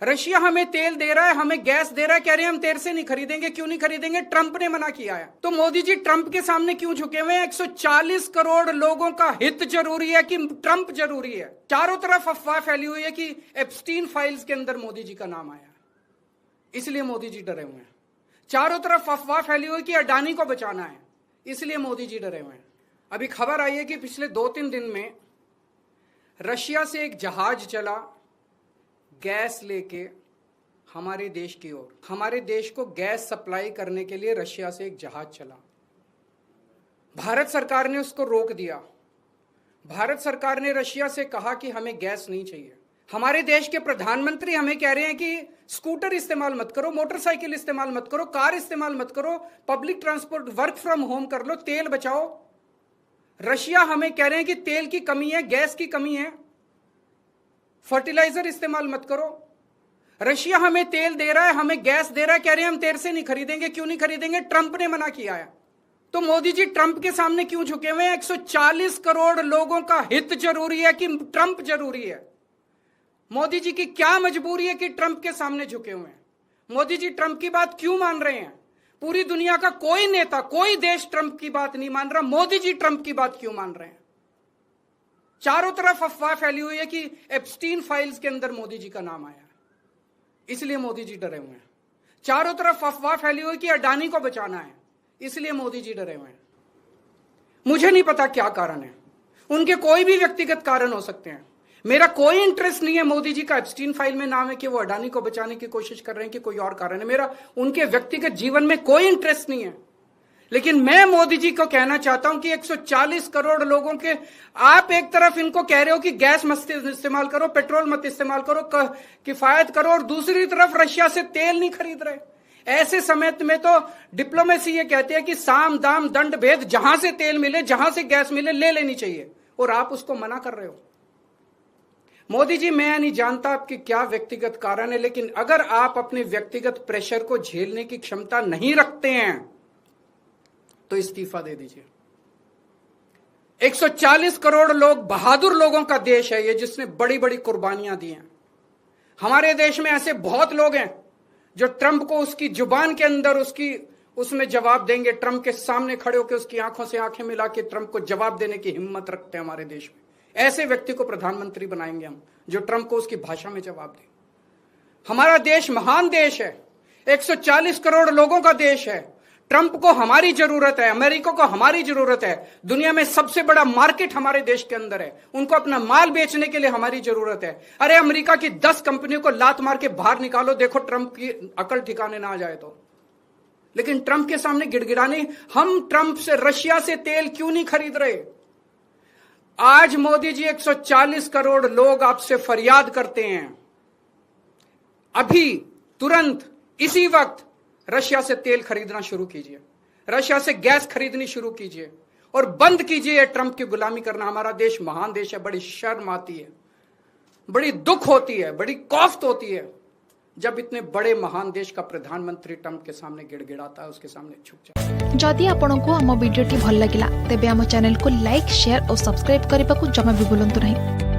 Russia हमें तेल दे रहा है, हमें गैस दे रहा है, कह रहे हैं हम तेरे से नहीं खरीदेंगे। क्यों नहीं खरीदेंगे? ट्रंप ने मना किया है। तो मोदी जी ट्रंप के सामने क्यों झुके हुए हैं? 140 करोड़ लोगों का हित जरूरी है कि ट्रंप जरूरी है? चारों तरफ अफवाह फैली हुई है कि एप्स्टीन फाइल्स के अंदर मोदी जी का नाम आया, इसलिए मोदी जी डरे हुए हैं। चारों तरफ अफवाह फैली हुई कि अडानी को बचाना है, इसलिए मोदी जी डरे हुए हैं। अभी खबर आई है कि पिछले 2-3 दिन में रशिया से एक जहाज चला गैस लेके हमारे देश की ओर। हमारे देश को गैस सप्लाई करने के लिए रशिया से एक जहाज चला। भारत सरकार ने उसको रोक दिया। भारत सरकार ने रशिया से कहा कि हमें गैस नहीं चाहिए। हमारे देश के प्रधानमंत्री हमें कह रहे हैं कि स्कूटर इस्तेमाल मत करो, मोटरसाइकिल इस्तेमाल मत करो, कार इस्तेमाल मत करो, public transport, work from home कर लो, तेल बचाओ। रशिया हमें कह रहे हैं कि तेल की कमी है, गैस की कमी है, फर्टिलाइजर इस्तेमाल मत करो। रशिया हमें तेल दे रहा है, हमें गैस दे रहा है, कह रहे हैं हम तेरे से नहीं खरीदेंगे। क्यों नहीं खरीदेंगे? ट्रंप ने मना किया है। तो मोदी जी ट्रंप के सामने क्यों झुके हुए हैं? 140 करोड़ लोगों का हित जरूरी है कि ट्रंप जरूरी है? मोदी जी की क्या मजबूरी है कि ट्रंप के सामने झुके हुए हैं? मोदी जी ट्रंप की बात क्यों मान रहे हैं? पूरी दुनिया का कोई नेता, कोई देश ट्रंप की बात नहीं मान रहा, मोदी जी ट्रंप की बात क्यों मान रहे हैं? चारों तरफ अफवाह फैली हुई है कि एप्स्टीन फाइल्स के अंदर मोदी जी का नाम आया, इसलिए मोदी जी डरे हुए हैं। चारों तरफ अफवाह फैली हुई कि अडानी को बचाना है, इसलिए मोदी जी डरे हुए हैं। मुझे नहीं पता क्या कारण है, उनके कोई भी व्यक्तिगत कारण हो सकते हैं। मेरा कोई इंटरेस्ट नहीं है मोदी जी का एप्स्टीन फाइल में नाम है कि वो अडानी को बचाने की कोशिश कर रहे हैं कि कोई और कारण है। मेरा उनके व्यक्तिगत जीवन में कोई इंटरेस्ट नहीं है। लेकिन मैं मोदी जी को कहना चाहता हूं कि 140 करोड़ लोगों के, आप एक तरफ इनको कह रहे हो कि गैस मत इस्तेमाल करो, पेट्रोल मत इस्तेमाल करो, किफायत करो, और दूसरी तरफ रशिया से तेल नहीं खरीद रहे। ऐसे समय में तो डिप्लोमेसी ये कहती है कि साम दाम दंड भेद, जहां से तेल मिले, जहां से गैस मिले, ले लेनी चाहिए, और आप उसको मना कर रहे हो। मोदी जी, मैं नहीं जानता आपके क्या व्यक्तिगत कारण है, लेकिन अगर आप अपने व्यक्तिगत प्रेशर को झेलने की क्षमता नहीं रखते हैं तो इस्तीफा दे दीजिए। 140 करोड़ लोग, बहादुर लोगों का देश है ये, जिसने बड़ी बड़ी कुर्बानियां दी हैं। हमारे देश में ऐसे बहुत लोग हैं जो ट्रंप को उसकी जुबान के अंदर उसमें जवाब देंगे, ट्रंप के सामने खड़े होकर उसकी आंखों से आंखें मिला के ट्रंप को जवाब देने की हिम्मत रखते हैं हमारे देश में। ऐसे व्यक्ति को प्रधानमंत्री बनाएंगे हम, जो ट्रंप को उसकी भाषा में जवाब दे। हमारा देश महान देश है, 140 करोड़ लोगों का देश है। ट्रंप को हमारी जरूरत है, अमेरिका को हमारी जरूरत है, दुनिया में सबसे बड़ा मार्केट हमारे देश के अंदर है, उनको अपना माल बेचने के लिए हमारी जरूरत है। अरे अमेरिका की 10 कंपनियों को लात मार के बाहर निकालो, देखो ट्रंप की अकल ठिकाने ना आ जाए तो। लेकिन ट्रंप के सामने गिड़गिड़ाने, हम ट्रंप से, रशिया से तेल क्यों नहीं खरीद रहे? आज मोदी जी 140 करोड़ लोग आपसे फरियाद करते हैं, अभी तुरंत इसी वक्त रशिया से तेल खरीदना शुरू कीजिए, रशिया से गैस खरीदनी शुरू कीजिए, और बंद कीजिए ट्रंप की गुलामी करना। हमारा देश महान देश है। बड़ी शर्म आती है, बड़ी दुख होती है, बड़ी कौफ्त होती है जब इतने बड़े महान देश का प्रधानमंत्री ट्रंप के सामने गिड़गिड़ाता है, उसके सामने झुक जाता है। जदि आपंक आम भिडी भल लगा तेब आम चैनल को लाइक, शेयर और सब्सक्राइब करने को जमा भी भूलु नहीं।